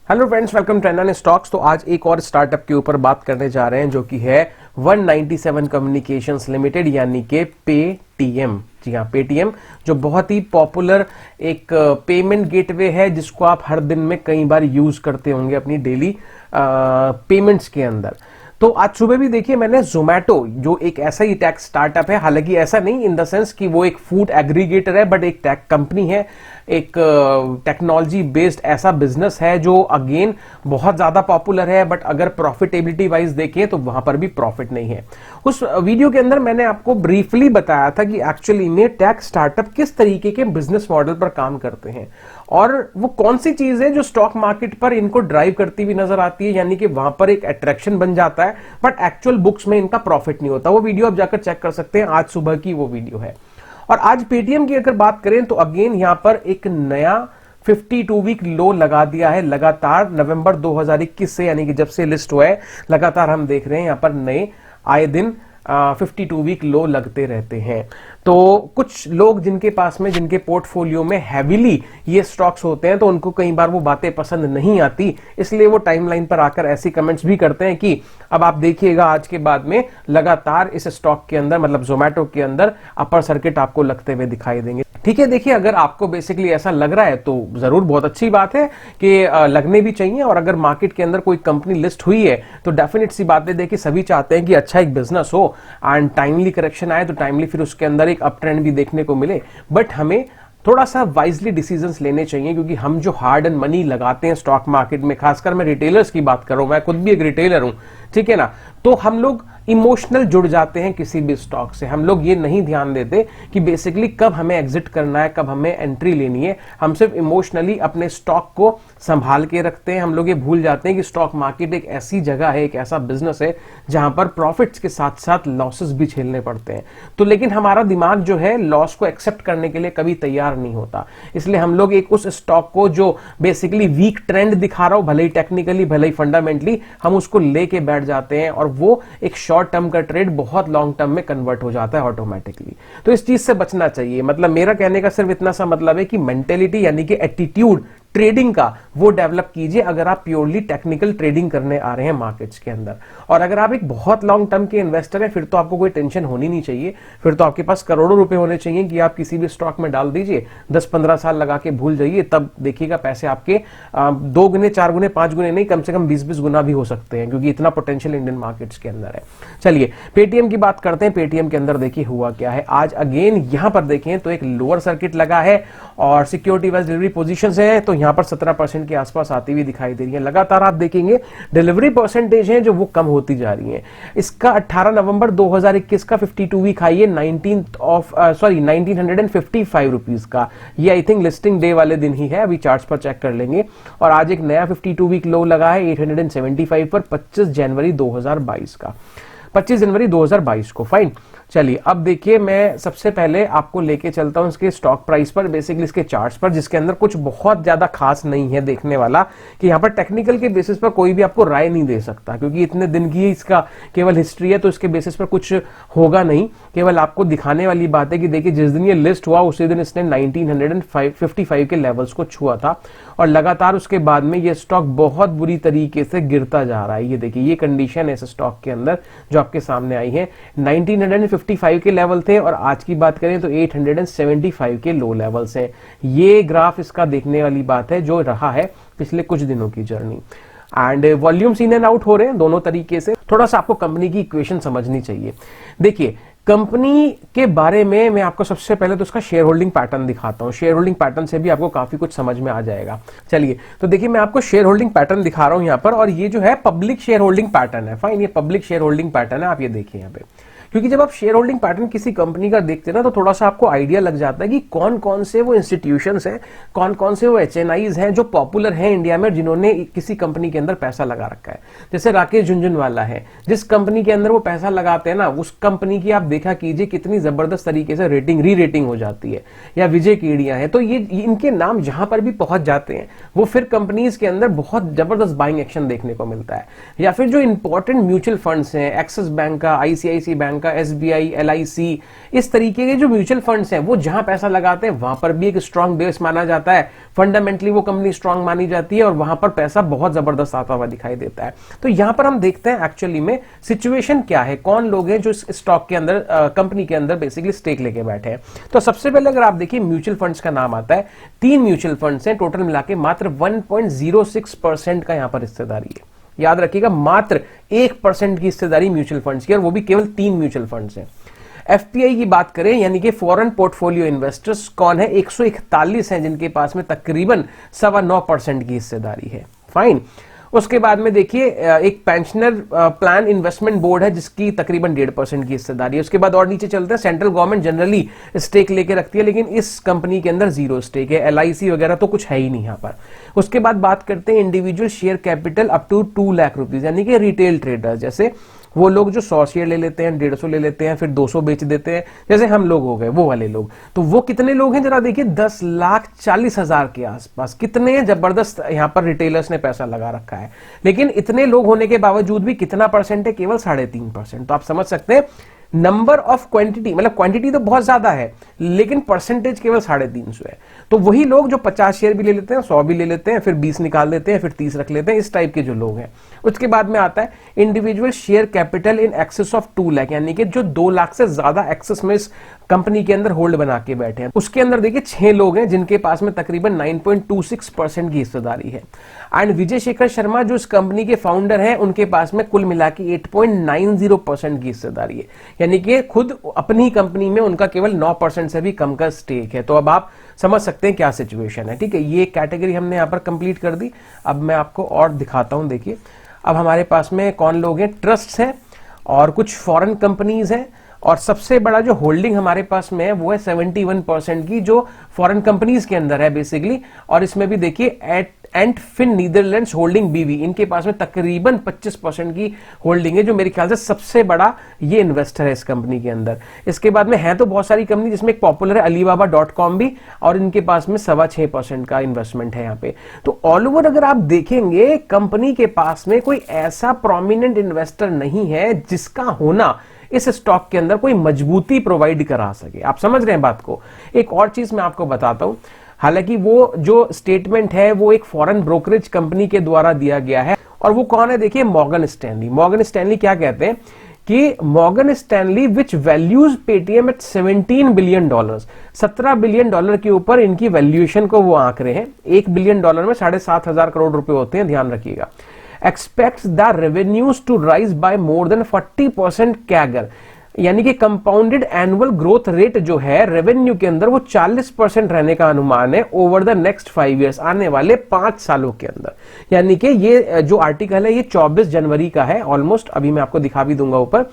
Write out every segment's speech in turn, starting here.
Hello friends, welcome to NN stocks. तो आज एक और स्टार्टअप के ऊपर बात करने जा रहे हैं जो कि है 197 कम्युनिकेशंस लिमिटेड यानी कि पेटीएम। जी हाँ, पेटीएम जो बहुत ही पॉपुलर एक पेमेंट गेटवे है जिसको आप हर दिन में कई बार यूज करते होंगे अपनी डेली पेमेंट्स के अंदर। तो आज सुबह भी देखिए मैंने जोमैटो जो एक ऐसा ही टेक स्टार्टअप है, हालांकि ऐसा नहीं इन द सेंस कि वो एक फूड एग्रीगेटर है, बट एक टेक कंपनी है, एक टेक्नोलॉजी बेस्ड ऐसा बिजनेस है जो अगेन बहुत ज्यादा पॉपुलर है, बट अगर प्रॉफिटेबिलिटी वाइज देखें तो वहां पर भी प्रॉफिट नहीं है। उस वीडियो के अंदर मैंने आपको ब्रीफली बताया था कि एक्चुअली में टेक स्टार्टअप किस तरीके के बिजनेस मॉडल पर काम करते हैं और वो कौन सी चीज है जो स्टॉक मार्केट पर इनको ड्राइव करती हुई नजर आती है, यानी कि वहां पर एक अट्रैक्शन बन जाता है बट एक्चुअल बुक्स में इनका प्रॉफिट नहीं होता। वो वीडियो आप जाकर चेक कर सकते हैं, आज सुबह की वो वीडियो है। और आज पेटीएम की अगर बात करें तो अगेन यहां पर एक नया 52 वीक लो लगा दिया है लगातार नवंबर 2021 से, यानी कि जब से लिस्ट हुआ है लगातार हम देख रहे हैं यहां पर नए आए दिन 52 वीक लो लगते रहते हैं। तो कुछ लोग जिनके पास में, जिनके पोर्टफोलियो में हैवीली ये स्टॉक्स होते हैं, तो उनको कई बार वो बातें पसंद नहीं आती, इसलिए वो टाइमलाइन पर आकर ऐसी कमेंट्स भी करते हैं कि अब आप देखिएगा आज के बाद में लगातार इस स्टॉक के अंदर, मतलब जोमैटो के अंदर अपर सर्किट आपको लगते हुए दिखाई देंगे। ठीक है, देखिए अगर आपको बेसिकली ऐसा लग रहा है तो जरूर बहुत अच्छी बात है कि लगने भी चाहिए। और अगर मार्केट के अंदर कोई कंपनी लिस्ट हुई है तो डेफिनेट सी बात है, देखिए सभी चाहते हैं कि अच्छा एक बिजनेस हो एंड टाइमली करेक्शन आए तो टाइमली फिर उसके अंदर एक अप ट्रेंड भी देखने को मिले। बट हमें थोड़ा सा वाइजली डिसीजंस लेने चाहिए, क्योंकि हम जो हार्ड एंड मनी लगाते हैं स्टॉक मार्केट में, खासकर मैं रिटेलर्स की बात कर रहा हूं, मैं खुद भी एक रिटेलर हूं, ठीक है ना, तो हम लोग इमोशनल जुड़ जाते हैं किसी भी स्टॉक से। हम लोग ये नहीं ध्यान देते कि बेसिकली कब हमें एग्जिट करना है, कब हमें एंट्री लेनी है। हम सिर्फ इमोशनली अपने स्टॉक को संभाल के रखते हैं। हम लोग ये भूल जाते हैं कि स्टॉक मार्केट एक ऐसी जगह है, एक ऐसा बिजनेस है जहां पर प्रॉफिट्स के साथ साथ लॉसेस भी झेलने पड़ते हैं। तो लेकिन हमारा दिमाग जो है लॉस को एक्सेप्ट करने के लिए कभी तैयार नहीं होता, इसलिए हम लोग एक उस स्टॉक को जो बेसिकली वीक ट्रेंड दिखा रहा हो, भले ही टेक्निकली भले ही फंडामेंटली, हम उसको लेके बैठ जाते हैं और वो एक शॉर्ट टर्म का ट्रेड बहुत लॉन्ग टर्म में कन्वर्ट हो जाता है ऑटोमेटिकली। तो इस चीज से बचना चाहिए। मतलब मेरा कहने का सिर्फ इतना सा मतलब है कि मेंटेलिटी यानी कि एटीट्यूड ट्रेडिंग का वो डेवलप कीजिए अगर आप प्योरली टेक्निकल ट्रेडिंग करने आ रहे हैं मार्केट्स के अंदर। और अगर आप एक बहुत लॉन्ग टर्म के इन्वेस्टर हैं फिर तो आपको कोई टेंशन होनी नहीं चाहिए, फिर तो आपके पास करोड़ों रुपए होने चाहिए कि आप किसी भी स्टॉक में डाल दीजिए, 10-15 साल लगा के भूल जाइए, तब देखिएगा पैसे आपके 2 गुने 4 गुने 5 गुने नहीं, कम से कम 20-20 गुना भी हो सकते हैं, क्योंकि इतना पोटेंशियल इंडियन मार्केट्स के अंदर है। चलिए पेटीएम की बात करते हैं। पेटीएम के अंदर देखिए हुआ क्या है आज। अगेन यहां पर देखें तो एक लोअर सर्किट लगा है और सिक्योरिटी वाइज डिलीवरी पोजीशंस है तो यहां पर 17% के आसपास आती हुई दिखाई दे रही है। लगातार आप देखेंगे डिलीवरी परसेंटेज है जो वो कम होती जा रही है। इसका 18 नवंबर 2021 का 52 वीक हाई है 1955 रुपीज का। ये आई थिंक लिस्टिंग डे वाले दिन ही है, अभी चार्ट्स पर चेक कर लेंगे। और आज एक नया 52 वीक लो लगा है 875 पर 25 जनवरी 2022 का, 25 जनवरी 2022 को। फाइन, चलिए अब देखिए मैं सबसे पहले आपको लेके चलता हूं इसके स्टॉक प्राइस पर, बेसिकली इसके चार्ट्स पर, जिसके अंदर कुछ बहुत ज्यादा खास नहीं है देखने वाला, कि यहां पर टेक्निकल के बेसिस पर कोई भी आपको राय नहीं दे सकता, क्योंकि इतने दिन की इसका केवल हिस्ट्री है तो इसके बेसिस पर कुछ होगा नहीं। केवल आपको दिखाने वाली बात है कि देखिए जिस दिन ये लिस्ट हुआ उसी दिन इसने 1955 के लेवल्स को छुआ था और लगातार उसके बाद में ये स्टॉक बहुत बुरी तरीके से गिरता जा रहा है। ये देखिए ये कंडीशन है इस स्टॉक के अंदर जो आपके सामने आई है। 1955 के लेवल थे और आज की बात करें तो 875 के लो लेवल्स हैं। ये ग्राफ इसका देखने वाली बात है जो रहा है पिछले कुछ दिनों की journey. And volumes in and out हो रहे हैं दोनों तरीके से। थोड़ा सा आपको कंपनी की इक्वेशन समझनी चाहिए। देखिए कंपनी के बारे में मैं आपको सबसे पहले तो उसका शेयर होल्डिंग पैटर्न दिखाता हूं। शेयर होल्डिंग पैटर्न से भी आपको काफी कुछ समझ में आ जाएगा। चलिए तो देखिए मैं आपको शेयर होल्डिंग पैटर्न दिखा रहा हूं यहां पर, और ये जो है पब्लिक शेयर होल्डिंग पैटर्न है। फाइन, ये पब्लिक शेयर होल्डिंग पैटर्न है, आप ये देखिए यहां पे। क्योंकि जब आप शेयर होल्डिंग पैटर्न किसी कंपनी का देखते हैं ना तो थोड़ा सा आपको आइडिया लग जाता है कि कौन कौन से वो इंस्टीट्यूशंस हैं, कौन कौन से वो एचएनआईज हैं जो पॉपुलर हैं इंडिया में, जिन्होंने किसी कंपनी के अंदर पैसा लगा रखा है। जैसे राकेश झुनझुनवाला है, जिस कंपनी के अंदर वो पैसा लगाते हैं ना उस कंपनी की आप देखा कीजिए कितनी जबरदस्त तरीके से रेटिंग री रेटिंग हो जाती है। या विजय केडिया है, तो ये इनके नाम जहां पर भी पहुंच जाते हैं वो फिर कंपनीज के अंदर बहुत जबरदस्त बाइंग एक्शन देखने को मिलता है। या फिर जो इंपॉर्टेंट म्यूचुअल फंड्स हैं, एक्सिस बैंक का, आईसीआईसी बैंक का, SBI, LIC, इस तरीके के जो म्यूचुअल फंड्स हैं वो जहां पैसा लगाते हैं वहां पर भी एक स्ट्रांग बेस माना जाता है, फंडामेंटली वो कंपनी स्ट्रांग मानी जाती है और वहां पर पैसा बहुत जबरदस्त आता हुआ दिखाई देता है। तो यहां पर हम देखते हैं एक्चुअली में सिचुएशन क्या है, कौन लोग हैं जो इस स्टॉक के अंदर, कंपनी के अंदर बेसिकली स्टेक लेके बैठे हैं। तो सबसे पहले अगर आप देखिए म्यूचुअल फंड्स का नाम आता है, 3 म्यूचुअल फंड्स हैं, टोटल मिला के मात्र 1.06% का यहां पर हिस्सेदारी है। याद रखिएगा, मात्र 1% की हिस्सेदारी म्यूचुअल फंड्स की, और वो भी केवल 3 म्यूचुअल फंड्स हैं। एफपीआई की बात करें यानी कि फॉरेन पोर्टफोलियो इन्वेस्टर्स कौन है, 141 हैं जिनके पास में तकरीबन 9.25% की हिस्सेदारी है। फाइन। उसके बाद में देखिए एक पेंशनर प्लान इन्वेस्टमेंट बोर्ड है जिसकी तकरीबन 1.5% की हिस्सेदारी है। उसके बाद और नीचे चलते हैं, सेंट्रल गवर्नमेंट जनरली स्टेक लेके रखती है, लेकिन इस कंपनी के अंदर 0 स्टेक है। LIC वगैरह तो कुछ है ही नहीं यहां पर। उसके बाद बात करते हैं individual share capital up to 2 lakh rupees, यानी कि रिटेल ट्रेडर, जैसे वो लोग जो 100 शेयर ले लेते हैं, 150 ले लेते हैं, फिर 200 बेच देते हैं, जैसे हम लोग हो गए वो वाले लोग। तो वो कितने लोग हैं जरा देखिए, 10,40,000 के आसपास। कितने जबरदस्त यहां पर रिटेलर्स ने पैसा लगा रखा है। लेकिन इतने लोग होने के बावजूद भी कितना परसेंट है, केवल 3.5%। तो आप समझ सकते हैं नंबर ऑफ क्वांटिटी, मतलब क्वांटिटी तो बहुत ज्यादा है लेकिन परसेंटेज केवल 350 है। तो वही लोग जो 50 शेयर भी ले लेते हैं, 100 भी ले लेते हैं, फिर 20 निकाल देते हैं, फिर 30 रख लेते हैं, इस टाइप के जो लोग हैं। उसके बाद में आता है individual share capital in excess of 2 lakh, यानी कि जो 2 लाख से ज्यादा एक्सेस में इस कंपनी के अंदर होल्ड बना के बैठे हैं। उसके अंदर देखिए 6 लोग हैं जिनके पास में तकरीबन 9.26% की हिस्सेदारी है। एंड विजय शेखर शर्मा जो इस कंपनी के फाउंडर हैं, उनके पास में कुल मिला के 8.90% की हिस्सेदारी है, यानी कि खुद अपनी कंपनी में उनका केवल 9% से भी कम का स्टेक है। तो अब आप समझ सकते हैं क्या सिचुएशन है। ठीक है, ये कैटेगरी हमने यहां पर कंप्लीट कर दी। अब मैं आपको और दिखाता हूं। देखिए अब हमारे पास में कौन लोग हैं, ट्रस्ट हैं और कुछ फॉरेन कंपनीज हैं, और सबसे बड़ा जो होल्डिंग हमारे पास में है वो है 71% की, जो फॉरेन कंपनीज के अंदर है बेसिकली। और इसमें भी देखिए एंटफिन नीदरलैंड्स होल्डिंग बीवी, इनके पास में तकरीबन 25% की होल्डिंग है, जो मेरे ख्याल से सबसे बड़ा ये इन्वेस्टर है इस कंपनी के अंदर। इसके बाद में है तो बहुत सारी कंपनी, जिसमें एक पॉपुलर है Alibaba.com भी, और इनके पास में 6.25% का इन्वेस्टमेंट है यहाँ पे। तो ऑल ओवर अगर आप देखेंगे कंपनी के पास में कोई ऐसा प्रोमिनेंट इन्वेस्टर नहीं है जिसका होना इस स्टॉक के अंदर कोई मजबूती प्रोवाइड करा सके। आप समझ रहे हैं बात को। एक और चीज मैं आपको बताता हूं, हालांकि वो जो स्टेटमेंट है वो एक फॉरेन ब्रोकरेज कंपनी के द्वारा दिया गया है, और वो कौन है देखिए, मॉर्गन स्टैनली। मॉर्गन स्टैनली क्या कहते हैं कि Morgan Stanley which values Paytm at $17 billion, $17 billion के ऊपर इनकी वैल्यूएशन को वो आंक रहे हैं। $1 बिलियन में 7,500 करोड़ रुपए होते हैं, ध्यान रखिएगा। Expects the revenues to rise by more than 40% CAGR, यानी कि कंपाउंडेड एनुअल ग्रोथ रेट जो है रेवेन्यू के अंदर वो 40% रहने का अनुमान है ओवर द नेक्स्ट 5 ईयर्स, आने वाले 5 सालों के अंदर। यानी कि ये जो आर्टिकल है ये 24 जनवरी का है ऑलमोस्ट, अभी मैं आपको दिखा भी दूंगा ऊपर।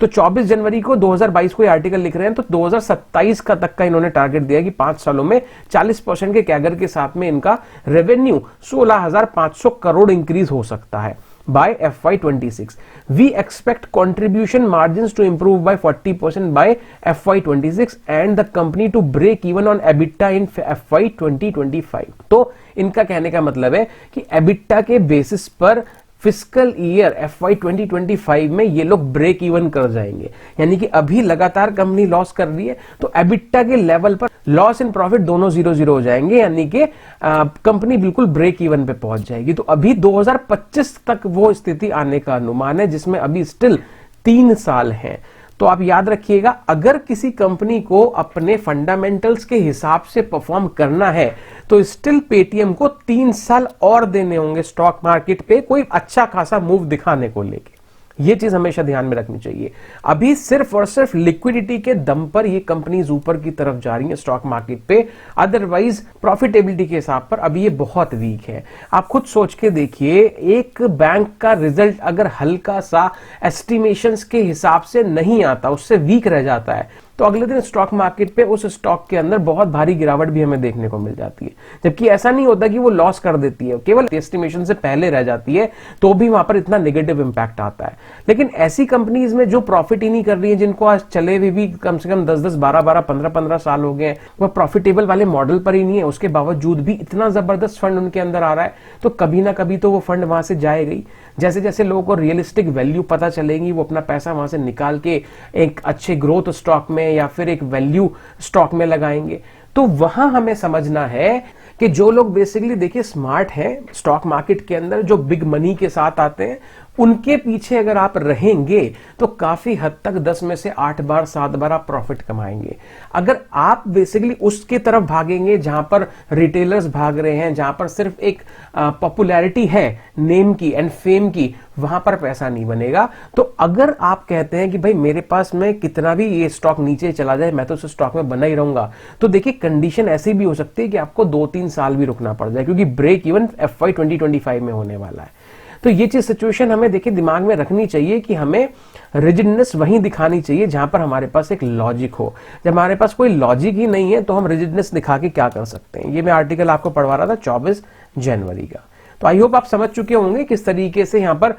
तो 24 जनवरी को 2022 को ये आर्टिकल लिख रहे हैं, तो 2027 का तक का इन्होंने टारगेट दिया कि 5 सालों में 40% के कैगर के साथ में इनका रेवेन्यू 16,500 करोड़ इंक्रीज हो सकता है by FY26. We expect contribution margins to improve by 40% by FY26 and the company to break even on EBITDA in FY2025. तो इनका कहने का मतलब है कि EBITDA के बेसिस पर फिस्कल ईयर FY 2025 में ये लोग ब्रेक इवन कर जाएंगे। यानी कि अभी लगातार कंपनी लॉस कर रही है, तो एबिटा के लेवल पर लॉस इन प्रॉफिट दोनों 0-0 हो जाएंगे, यानी कि कंपनी बिल्कुल ब्रेक इवन पे पहुंच जाएगी। तो अभी 2025 तक वो स्थिति आने का अनुमान है, जिसमें अभी स्टिल 3 साल हैं। तो आप याद रखिएगा, अगर किसी कंपनी को अपने फंडामेंटल्स के हिसाब से परफॉर्म करना है तो स्टिल पेटीएम को 3 साल और देने होंगे स्टॉक मार्केट पे कोई अच्छा खासा मूव दिखाने को लेके। ये चीज हमेशा ध्यान में रखनी चाहिए। अभी सिर्फ और सिर्फ लिक्विडिटी के दम पर ये कंपनीज ऊपर की तरफ जा रही हैं स्टॉक मार्केट पे, अदरवाइज प्रॉफिटेबिलिटी के हिसाब पर अभी ये बहुत वीक है। आप खुद सोच के देखिए, एक बैंक का रिजल्ट अगर हल्का सा एस्टिमेशंस के हिसाब से नहीं आता, उससे वीक रह जाता है, तो अगले दिन स्टॉक मार्केट पे उस स्टॉक के अंदर बहुत भारी गिरावट भी हमें देखने को मिल जाती है। जबकि ऐसा नहीं होता कि वो लॉस कर देती है, केवल एस्टिमेशन से पहले रह जाती है, तो भी वहां पर इतना नेगेटिव इंपैक्ट आता है। लेकिन ऐसी कंपनीज में जो प्रॉफिट ही नहीं कर रही है, जिनको आज चले हुए भी कम से कम 10-10, 12-12, 15-15 साल हो गए, वह प्रॉफिटेबल वाले मॉडल पर ही नहीं है, उसके बावजूद भी इतना जबरदस्त फंड उनके अंदर आ रहा है, तो कभी ना कभी तो वो फंड वहां से जाएगा ही। जैसे जैसे लोगों को रियलिस्टिक वैल्यू पता चलेगी, वो अपना पैसा वहां से निकाल के एक अच्छे ग्रोथ स्टॉक में या फिर एक वैल्यू स्टॉक में लगाएंगे। तो वहां हमें समझना है कि जो लोग बेसिकली देखिए स्मार्ट हैं स्टॉक मार्केट के अंदर, जो बिग मनी के साथ आते हैं, उनके पीछे अगर आप रहेंगे तो काफी हद तक 10 में से 8 बार 7 बार आप प्रॉफिट कमाएंगे। अगर आप बेसिकली उसके तरफ भागेंगे जहां पर रिटेलर्स भाग रहे हैं, जहां पर सिर्फ एक पॉपुलैरिटी है नेम की एंड फेम की, वहां पर पैसा नहीं बनेगा। तो अगर आप कहते हैं कि भाई मेरे पास में कितना भी ये स्टॉक नीचे चला जाए मैं तो उस स्टॉक में बना ही रहूंगा, तो देखिए कंडीशन ऐसी भी हो सकती है कि आपको 2-3 साल भी रुकना पड़ जाए, क्योंकि ब्रेक इवन FY 2025 में होने वाला है। तो ये चीज सिचुएशन हमें देखिए दिमाग में रखनी चाहिए कि हमें रिजिडनेस वहीं दिखानी चाहिए जहां पर हमारे पास एक लॉजिक हो। जब हमारे पास कोई लॉजिक ही नहीं है तो हम रिजिडनेस दिखा के क्या कर सकते हैं। ये मैं आर्टिकल आपको पढ़वा रहा था 24 जनवरी का। तो आई होप आप समझ चुके होंगे किस तरीके से यहाँ पर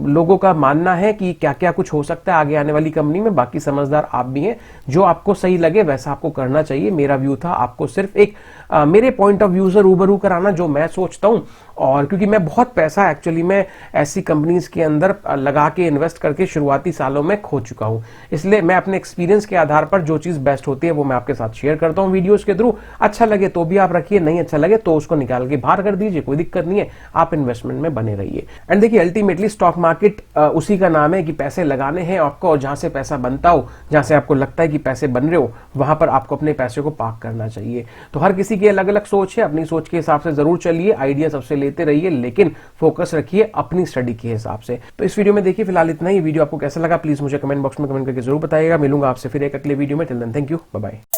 लोगों का मानना है कि क्या क्या कुछ हो सकता है आगे आने वाली कंपनी में। बाकी समझदार आप भी हैं, जो आपको सही लगे वैसा आपको करना चाहिए। मेरा व्यू था आपको सिर्फ एक मेरे पॉइंट ऑफ व्यू से रूबरू कराना, जो मैं सोचता हूं। और क्योंकि मैं बहुत पैसा एक्चुअली मैं ऐसी कंपनीज के अंदर लगा के इन्वेस्ट करके शुरुआती सालों में खो चुका हूं, इसलिए मैं अपने एक्सपीरियंस के आधार पर जो चीज बेस्ट होती है वो मैं आपके साथ शेयर करता हूं वीडियोस के थ्रू। अच्छा लगे तो भी आप रखिए, नहीं अच्छा लगे तो उसको निकाल के बाहर कर दीजिए, कोई दिक्कत नहीं है, आप इन्वेस्टमेंट में बने रहिए। एंड देखिए अल्टीमेटली स्टॉक मार्केट उसी का नाम है कि पैसे लगाने हैं आपको, और जहां से पैसा बनता हो, जहां से आपको लगता है कि पैसे बन रहे हो, वहां पर आपको अपने पैसे को पार्क करना चाहिए। तो हर किसी की अलग अलग सोच है, अपनी सोच के हिसाब से जरूर चलिए, आइडिया सबसे लेते रहिए, लेकिन फोकस रखिए अपनी स्टडी के हिसाब से। तो इस वीडियो में देखिए फिलहाल इतना ही। वीडियो आपको कैसा लगा प्लीज मुझे कमेंट बॉक्स में कमेंट करके जरूर बताइएगा। मिलूंगा आपसे फिर एक अगले वीडियो में। Till then thank you, bye bye.